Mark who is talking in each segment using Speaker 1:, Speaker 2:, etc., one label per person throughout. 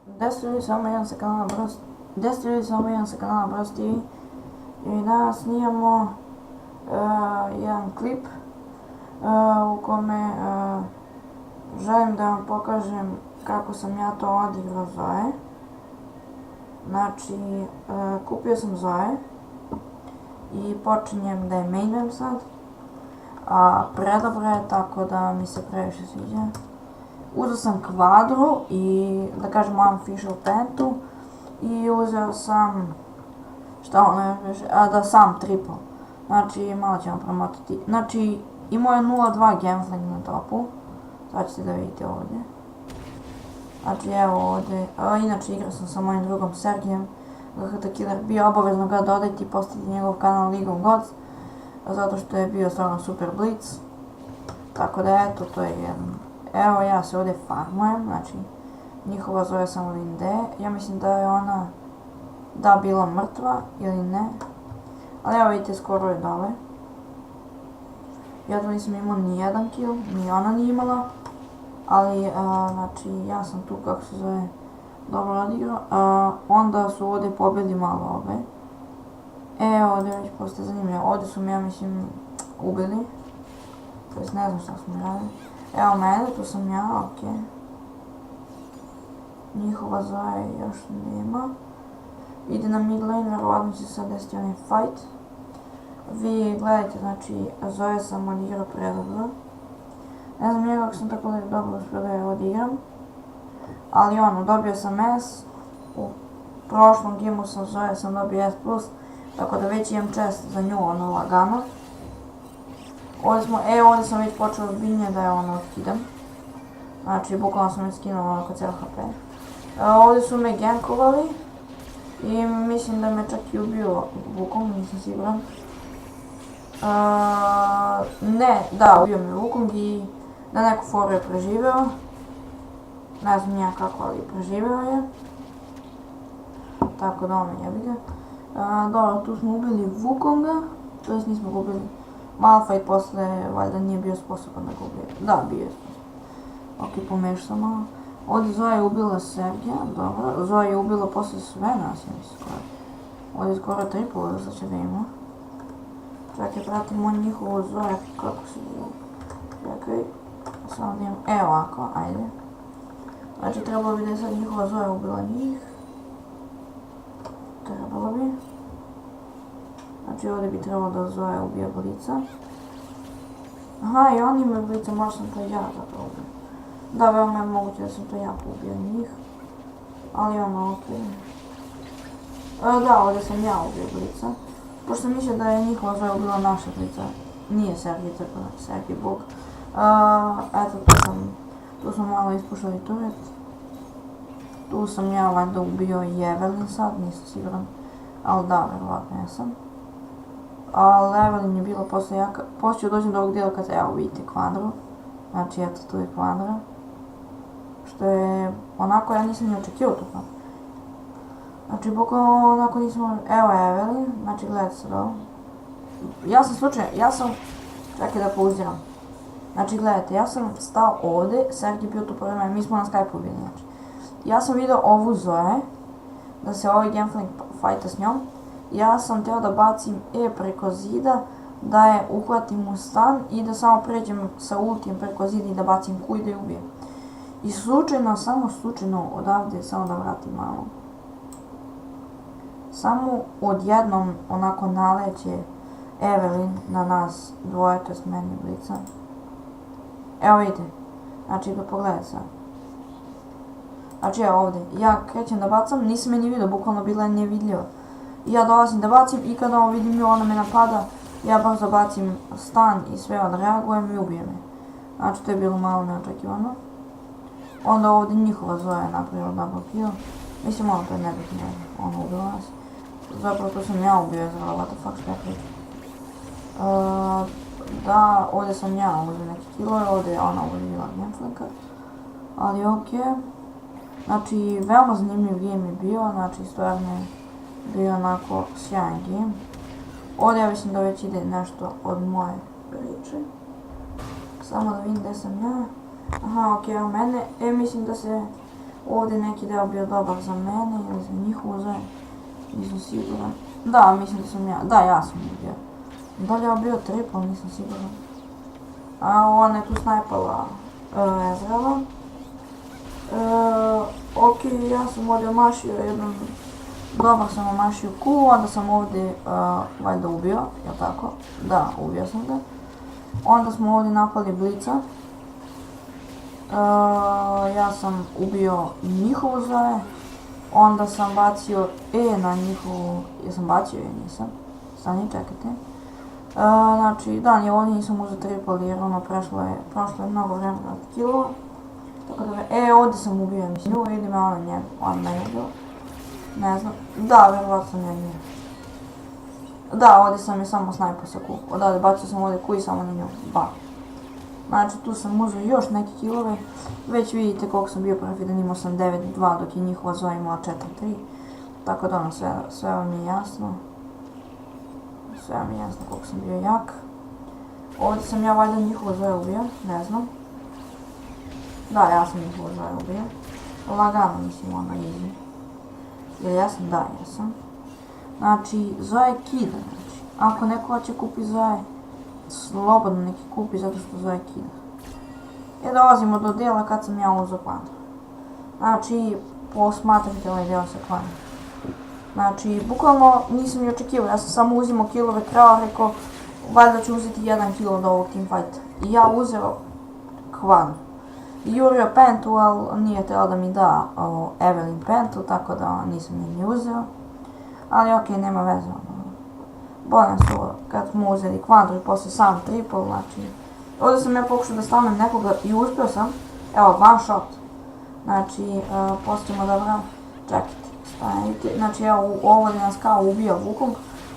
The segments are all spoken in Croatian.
Speaker 1: 10 ljudi samo jedan sa kanala Bros. 10 ljudi samo jedan sa kanala Bros TV. I danas snimamo jedan klip u kome želim da vam pokažem kako sam ja to odigrao Zoe. Znači, kupio sam Zoe i počinjem da je mainujem sad. A predobro je, tako da mi se previše sviđa. Uzeo sam kvadru i da kažem unofficial pentu i uzeo sam, šta ono još više, da sam triple. Znači malo ćemo promotiti. Znači imao je 0.2 Gamefling na topu. Sad ćete da vidite ovdje. Znači evo ovdje, inače igrao sam sa mojim drugom Sergijem. GHT Killer, bio obavezno ga dodajte i postaviti njegov kanal League of Gods. Zato što je bio stvarno super blitz. Tako da eto, to je jedan. Evo ja se ovdje farmujem, znači njihova zove samo Linde. Ja mislim da je ona bila mrtva ili ne. Ali evo vidite, skoro je dole. Ja tu nisam imao ni jedan kill, ni ona nije imala. Ali znači ja sam tu, kako se zove, dobro odigrao. Onda su ovdje pobjedi malo ove. Ovdje već postaje zanimljivo. Ovdje su mi, ja mislim, ubili. To jest ne znam šta smo radili. Evo mene, tu sam ja, ok. Njihova Zoe još nema. Ide na mid lane, verovatno će se sad desiti onaj fight. Vi gledajte, znači Zoe sam odigrao predobro. Ne znam njega kako sam tako dobro uspio da je odigram. Ali ono, dobio sam S. U prošlom gamu sam Zoe sam dobio S+. Tako da već imam čest za nju, ono lagano. Ovdje sam već počeo ozbiljnije da je ono otkidam. Znači, bukvalno sam već skinuo onako cijel HP. Ovdje su me gankovali. I mislim da me čak i ubio Wukong, nisam siguran. Ne, da, ubio me Wukong i na neku foru je preživeo. Ne znam ja kako, ali preživeo je. Tako da ono jebi ga. Dobro, tu smo ubili Wukonga, to jest nismo ga ubili. Malphite posle valjda nije bio sposoban da ga ubije. Da, bio je sposoban. Ok, pomešao sam malo. Ovdje Zoe je ubila Sergija, dobro. Zoe je ubila posle sve nas, ja mislim skoro. Ovdje je skoro triple, sad će da ima. Čekaj, pratimo njihovu Zoe, kako se zove. Čekaj, samo da imam, evo ovako, ajde. Znači trebalo bi da je sad njihova Zoe ubila njih. Trebalo bi. Znači ovdje bi trebalo da Zoe ubije Blica. Aha, i oni imaju Blica, možda sam to ja zapravo ubio. Da, veoma je moguće da sam to ja ubio njih. Ali ono, okej. Da, ovdje sam ja ubio Blica. Pošto sam mislio da je njihova Zoe ubila naša Blica. Nije Sergij, tako Sergij bog. Eto, tu sam malo ispušali turret. Tu sam ja valjda ubio i Evelyn sad, nisam siguran. Ali da, verovatno jesam. Ali Evelyn je bila posle jaka. Poslije ću dođem do ovog dijela kad evo vidite kvadru. Znači eto, tu je kvadra. Što je onako, ja nisam ni očekivao to kvadru. Znači bukvalno onako nisam, evo Evelyn, znači gledajte sad ovo. Ja sam, čekaj da pauziram. Znači gledajte, ja sam stao ovdje, Sergij bio tu pored mene, mi smo na Skype-u bili, znači. Ja sam vidio ovu Zoe, da se ovaj Gamefling fajta s njom. Ja sam teo da bacim preko zida, da je uhvatim u stan i da samo pređem sa ultijem preko zida i da bacim Q i da je ubijem. I slučajno, samo slučajno odavde, samo da vratim malo. Samo odjednom onako naleće Evelyn na nas dvoje, to jest meni i Blica. Evo vidite, znači da pogledajte sad. Znači evo ovdje, ja krećem da bacam, nisam je ni vidio, bukvalno bila je nevidljiva. I ja dolazim da bacim i kada ovo vidim nju, ona me napada, ja brzo bacim stan i sve odreagujem i ubijem je. Znači to je bilo malo neočekivano. Onda ovdje njihova Zoe je napravila double kill. Mislim ono to je nebitno, ona ubila nas. Zapravo to sam ja ubio, zvala what the fuck što ja pričam. Da, ovdje sam ja uzeo neki killove, ovdje je ona ubila Gameflinka. Ali okej. Znači, veoma zanimljiv game je bio, znači stvarno je bio onako sjajan game. Ovdje ja mislim da već ide nešto od moje priče. Samo da vidim gdje sam ja. Aha, okej, evo mene. Mislim da se Ovdje neki deo bio dobar za mene ili za njihovu zajedno. Nisam siguran. Da, mislim da sam ja. Da, ja sam ubio. Da li je bio triple, nisam siguran. A ona je tu snajpala Ezreala. Ok, ja sam ovdje omašio jedan... Dobar sam omašio Q, onda sam ovdje valjda ubio, jel tako? Da, ubio sam ga. Onda smo ovdje napali Blica. Ja sam ubio njihovu Zoe. Onda sam bacio na njihovu... Jesam bacio nisam. Stani, čekajte. Znači, da, nije ovdje nisam uzeo triple jer ono prošlo je mnogo vremena od killova. Tako da, ovdje sam ubio mislim. Vidim ono njegu, on mene ubio. Ne znam, da, vjerovatno sam ja njegu. Da, ovdje sam je samo snajpao sa Q. Odavde bacio sam ovdje Q i samo na nju. Ba. Znači, tu sam uzeo još neke killove. Već vidite koliko sam bio profitan, imao sam 9-2 dok je njihova Zoe imala 4-3. Tako da ono, sve vam je jasno. Sve vam je jasno koliko sam bio jak. Ovdje sam ja valjda njihovo Zoe ubio, ne znam. Da, ja sam njihovo Zoe ubio. Lagano mislim ono easy. Jel jesam? Da, jesam. Znači, Zoe kida, znači. Ako neko hoće kupi Zoe, slobodno neki kupi zato što Zoe kida. I dolazimo do dijela kad sam ja uzeo Quandru. Znači, posmatrajte ovaj deo sa Quandru. Znači, bukvalno nisam ni očekivao, ja sam samo uzimao killove krava, rekao, valjda ću uzeti 1 kill od ovog teamfighta. I ja uzeo Quandru. I jurio Pentu, ali nije teo da mi da Evelyn Pentu, tako da nisam je ni uzeo. Ali okej, nema veze. Bolje su kad smo uzeli Quandru i poslije sam triple, znači... Ovdje sam ja pokušao da stanem nekoga i uspio sam. Evo, one shot. Znači, postavimo dobro. Čekajte, stanite. Znači, evo, ovdje nas kao ubija Wukong.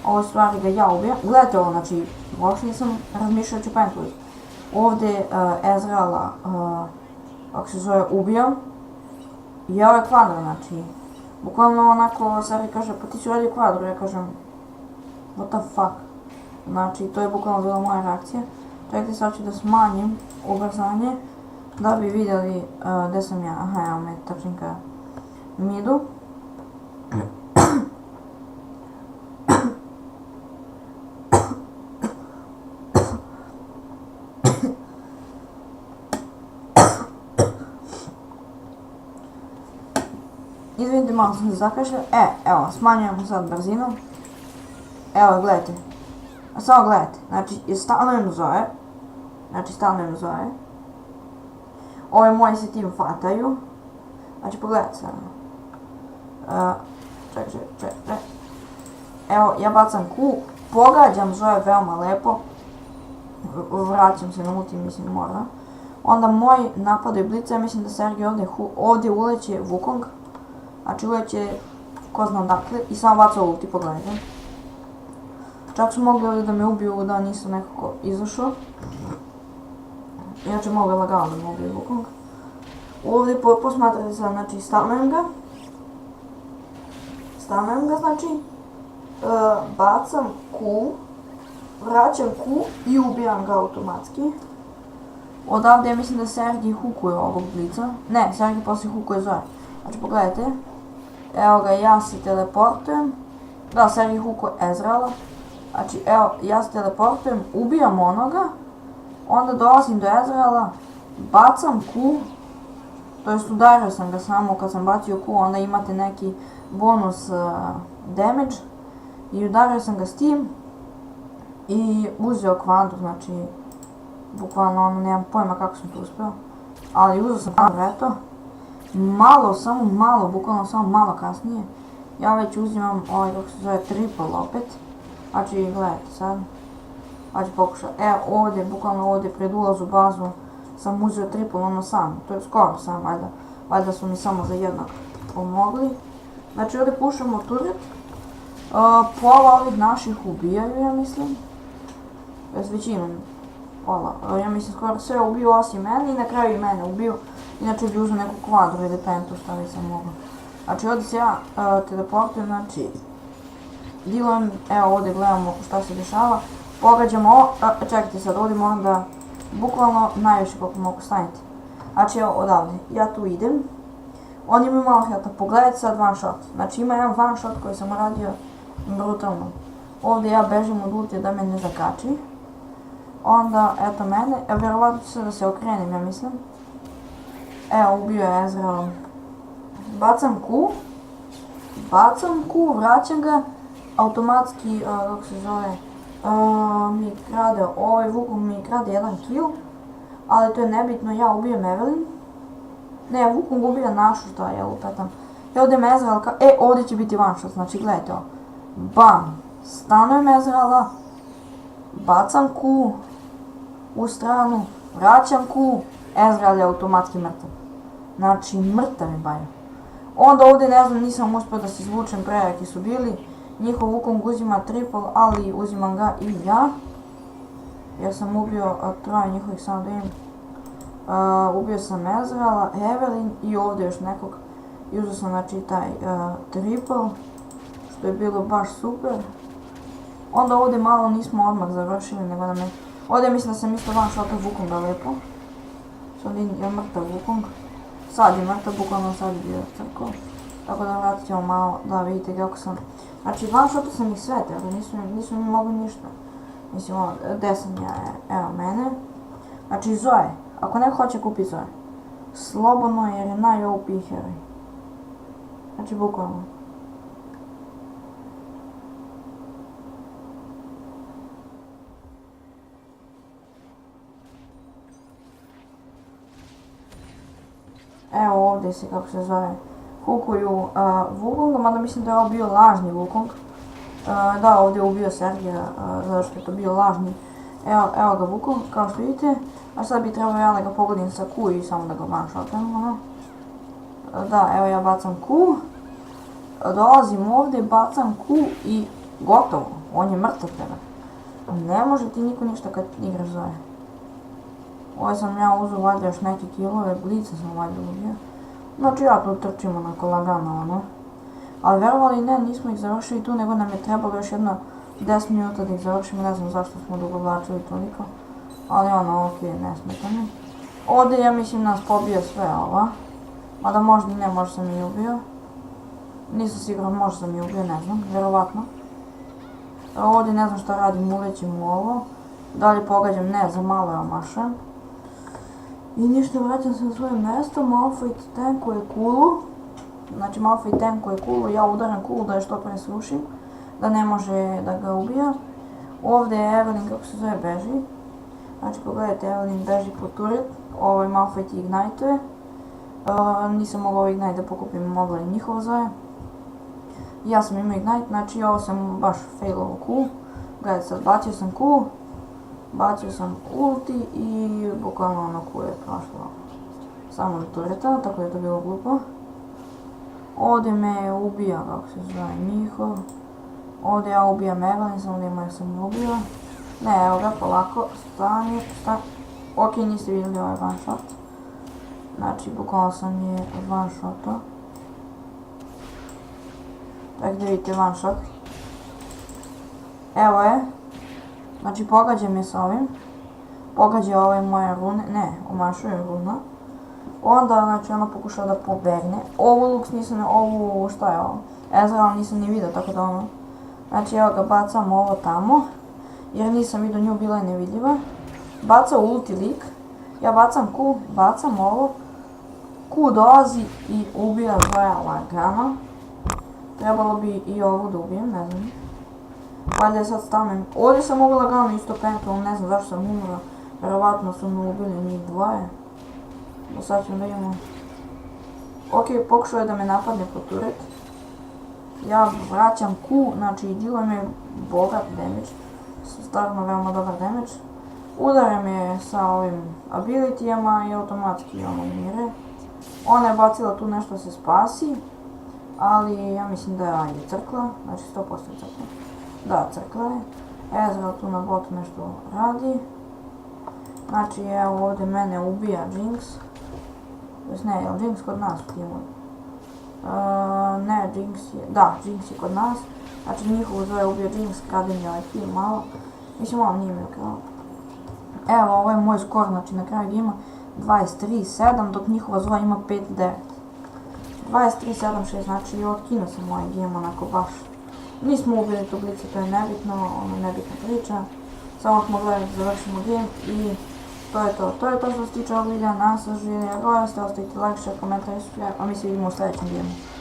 Speaker 1: Ovo stvari ga ja ubijam. Gledajte ovo, znači, uopšte nisam razmišljao ću Pentu. Ovdje Ezreala, kako se zove, ubijam. I evo je Quandra, znači. Bukvalno onako, Sari kaže, pa ti si uradio Quandru, ja kažem, what the fuck. Znači, to je bukvalno bila moja reakcija. Čekajte, sad ću da smanjim ubrzanje, da bi vidjeli gdje sam ja. Aha, evo me trčim ka midu. Izvinite, malo sam se zakašljao. Evo, smanjujemo sad brzinu. Evo, gledajte. Samo gledajte, znači stanujem Zoe. Ove moji se tim fataju. Znači pogledajte sad. Čekaj. Evo, ja bacam Q, pogađam Zoe veoma lepo. Vraćam se na ulti, mislim mora. Onda moji napadaju Blica, mislim da Sergej ovdje uleće Wukong. Znači uleće ko zna dakle i samo baca ulti, pogledajte. Čak su mogli ovdje da me ubiju da nisu nekako izašao. Inače mogu lagano da me ubiju Wukong. Ovdje posmatrate sad, znači stanujem ga, znači bacam Q, vraćam Q i ubijam ga automatski. Odavde ja mislim da Sergej hukuje ovog Blica. Ne, Sergej poslije hukuje Zoe. Znači pogledajte, evo ga, ja se teleportujem. Da, Sergej hukuje Ezreala. Znači evo, ja se teleportujem, ubijam onoga. Onda dolazim do Ezreala, bacam Q. To jest udario sam ga samo kad sam bacio Q, onda imate neki bonus damage. I udario sam ga s tim. I uzeo Quandru, znači bukvalno ono, nemam pojma kako sam to uspio. Ali uzeo sam Quandru, eto. Samo malo, bukvalno samo malo kasnije. Ja već uzimam ovaj, kako se zove, triple opet. Znači, gledajte sad. Znači pokušao, evo ovdje, bukvalno ovdje pred ulaz u bazu sam uzeo triple ono sam. To je skoro sam, valjda su mi samo za jednog pomogli. Znači ovdje pušamo turret. Pola ovih naših ubijaju, ja mislim. S većinom pola. Ja mislim skoro sve ubiju osim mene i na kraju i mene ubiju. Inače bi uzeo neku Quandru ili Pentu šta li sam mogla. Znači ovdje se ja teleportujem, znači dealujem, evo ovdje gledamo šta se dešava. Pogađamo ovo, čekajte sad, ovdje moram da bukvalno najviše koliko mogu staviti. Znači evo odavde, ja tu idem. Oni imaju malo heta, pogledajte sad one shot. Znači ima jedan one shot koji sam radio brutalno. Ovdje ja bežim od ultije da me ne zakači. Onda, eto mene, vjerovatno ću se da se okrenem, ja mislim. Evo, ubio je Ezreal. Bacam Q, vraćam ga, automatski, kako se zove, mi krade, ovaj Wukong mi krade jedan kill, ali to je nebitno, ja ubijem Evelynn. Ne, Wukong ubija našu, šta ja lupetam. I ovdje me Ezreal, ovdje će biti one shot, znači gledajte ovo. Bam, stanujem Ezreala, bacam Q u stranu, vraćam Q, Ezreal je automatski mrtav. Znači mrtav je bajo. Onda ovdje ne znam, nisam uspio da se izvučem, prejaki su bili. Njihov Wukong uzima triple, ali uzimam ga i ja. Jer sam ubio troje njihovih, samo da imam. Ubio sam Ezreala, Evelynn i ovdje još nekog. I uzeo sam znači taj triple, što je bilo baš super. Onda ovdje malo nismo odmah završili, nego nam je... Ovdje mislim da sam isto one shotao Wukonga lijepo. Sad je mrtav Wukong. Sad je mrtav, bukvalno sad je bio crko. Tako da vratit ćemo malo da vidite kako sam... Znači one shotao sam ih sve, tako nisu mi mogli ništa. Mislim, gdje sam ja, evo mene. Znači Zoe, ako neko hoće kupiti Zoe, slobodno jer je naj-OP heroj. Znači bukvalno. Evo ovdje se, kako se zove, hukuju Wukonga, mada mislim da je ovo bio lažni Wukong. Da, ovdje je ubio Sergeja, zato što je to bio lažni. Evo ga Wukong, kao što vidite. A sad bi trebao ja da ga pogodim sa Q i samo da ga one-shotam. Da, evo ja bacam Q. Dolazim ovdje, bacam Q i gotovo. On je mrtav tebe. Ne može ti niko ništa kad igraš Zoe. Ovo sam ja uzeo valjda još neke killove, blica sam valjda ubio. Znači ja tu trčim onako lagano ono. Ali verovali ne, nismo ih završili tu, nego nam je trebalo još jedno 10 minuta da ih završimo, ne znam zašto smo dugovlačili toliko. Ali ono, okej, ne smeta mi. Ovdje ja mislim nas pobija sve ova. Mada možda ne, možda sam i ubio. Nisam siguran, možda sam i ubio, ne znam, vjerovatno. Ovdje ne znam šta radim, ulećem u ovo. Dalje pogađam, ne, za malo je omašan. I ništa, vraćam se na svoje mjesto, Malphite tankuje kulu. Znači Malphite tankuje kulu, ja udaram kulu da je što pre srušim. Da ne može da ga ubija. Ovdje je Evelynn, kako se zove, beži. Znači pogledajte, Evelynn beži po turret. Ovaj Malphite ignite-uje. Nisam mogao ignite da pokupim, mogla i njihovo zove. Ja sam imao ignite, znači ovo sam baš failovo Q. Gledajte sad, bacio sam Q. Bacio sam ulti i bukvalno ono Q je prošlo samo do turreta, tako da je to bilo glupo. Ovdje me ubija, kako se zove, njihov. Ovdje ja ubijam Evelynn, samo da ima jer sam ubio. Ne, evo ga, polako, stani. Ok, niste vidjeli ovaj one shot. Znači, bukvalno sam je one shotao. Tako da vidite one shot. Evo je. Znači, pogađam je s ovim. Pogađa ove moje rune, ne, omašuje runa. Onda, znači, ono pokušava da pobegne. Ovu Lux nisam, ovu, šta je ovo? Ezreal nisam ni vidio, tako da ono. Znači, evo ga, bacam ovo tamo. Jer nisam vidio nju, bila je nevidljiva. Baca ulti lik. Ja bacam Q, bacam ovo. Q dolazi i ubija Zoea lagano. Trebalo bi i ovu da ubijem, ne znam. Valjda je sad stavim. Ovdje sam mogla lagano isto pentom, ne znam zašto sam umrla. Vjerovatno su me ubili njih dvoje. Sad ćemo da imamo. Ok, pokušao je da me napadne po turret. Ja vraćam Q, znači dealujem je bogat damage. Stvarno veoma dobar damage. Udaram je sa ovim abilitijama i automatski ono umire. Ona je bacila tu nešto da se spasi. Ali ja mislim da je crkla, znači 100% crkla. Da, crkla je. Ezreal tu na botu nešto radi. Znači evo ovdje mene ubija Jinx. Ne, je li Jinx kod nas u timu? Ne, Jinx je, da, Jinx je kod nas. Znači njihovu Zoe ubio Jinx, kradim je ovaj kill malo. Mislim on nije mi ukrao. Evo ovo je moj skor, znači na kraju ima 23-7 dok njihova Zoe ima 5-9. 2376, znači otkinuo sam ovaj game onako baš. Nismo ubili tu blicu, to je nebitno, ono nebitna priča. Samo smo gledali da završimo game i to je to. To je to što se tiče ovog videa, nadam se da živjeli, ostavite like, share, komentar i subscribe, a mi se vidimo u sljedećem gameu.